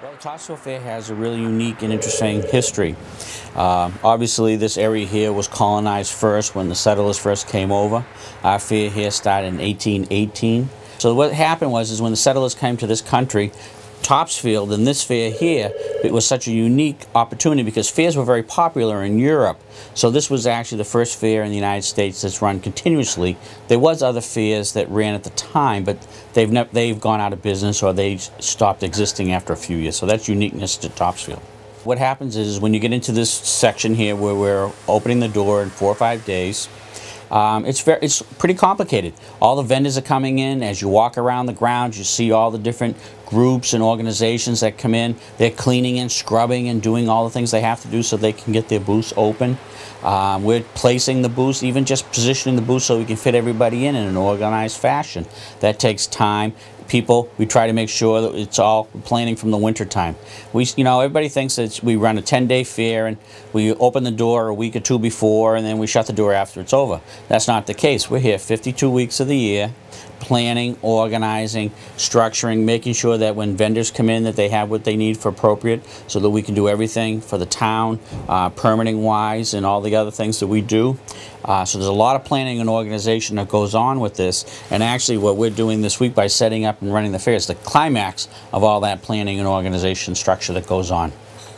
Well, Topsfield Fair has a really unique and interesting history. Obviously, this area here was colonized first when the settlers first came over. Our fair here started in 1818. So what happened was when the settlers came to this country, Topsfield and this fair here, it was such a unique opportunity because fairs were very popular in Europe. So this was actually the first fair in the United States that's run continuously. There was other fairs that ran at the time, but they've gone out of business or they stopped existing after a few years. So that's uniqueness to Topsfield. What happens is when you get into this section here where we're opening the door in 4 or 5 days, it's pretty complicated. All the vendors are coming in. As you walk around the grounds, you see all the different groups and organizations that come in. They're cleaning and scrubbing and doing all the things they have to do so they can get their booths open. We're placing the booths, even just positioning the booths so we can fit everybody in an organized fashion. That takes time. We try to make sure that it's all planning from the winter time. Everybody thinks that we run a 10-day fair and we open the door a week or two before and then we shut the door after it's over. That's not the case. We're here 52 weeks of the year, planning, organizing, structuring, making sure that when vendors come in that they have what they need for appropriate so that we can do everything for the town, permitting wise and all the other things that we do. So there's a lot of planning and organization that goes on with this, and actually what we're doing this week by setting up and running the fair is the climax of all that planning and organization structure that goes on.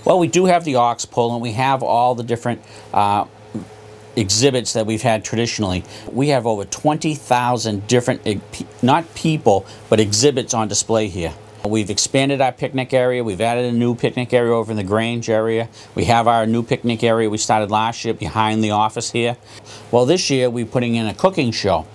Well, we do have the ox pull and we have all the different exhibits that we've had traditionally. We have over 20,000 different, not people, but exhibits on display here. We've expanded our picnic area. We've added a new picnic area over in the Grange area. We have our new picnic area we started last year behind the office here. Well, this year we're putting in a cooking show.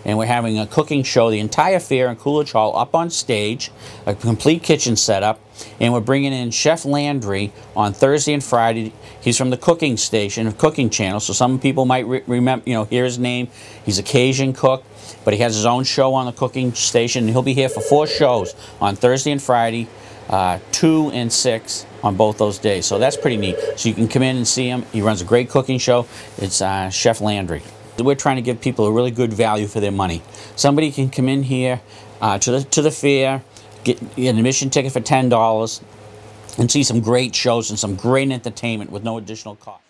And we're having a cooking show, the entire fair in Coolidge Hall up on stage, a complete kitchen setup, and we're bringing in Chef Landry on Thursday and Friday. He's from the cooking station, cooking channel, so some people might remember, hear his name. He's a Cajun cook, but he has his own show on the cooking station, and he'll be here for 4 shows on Thursday and Friday, 2 and 6 on both those days. So that's pretty neat. So you can come in and see him. He runs a great cooking show. It's Chef Landry. We're trying to give people a really good value for their money. Somebody can come in here to the fair, get an admission ticket for $10, and see some great shows and some great entertainment with no additional cost.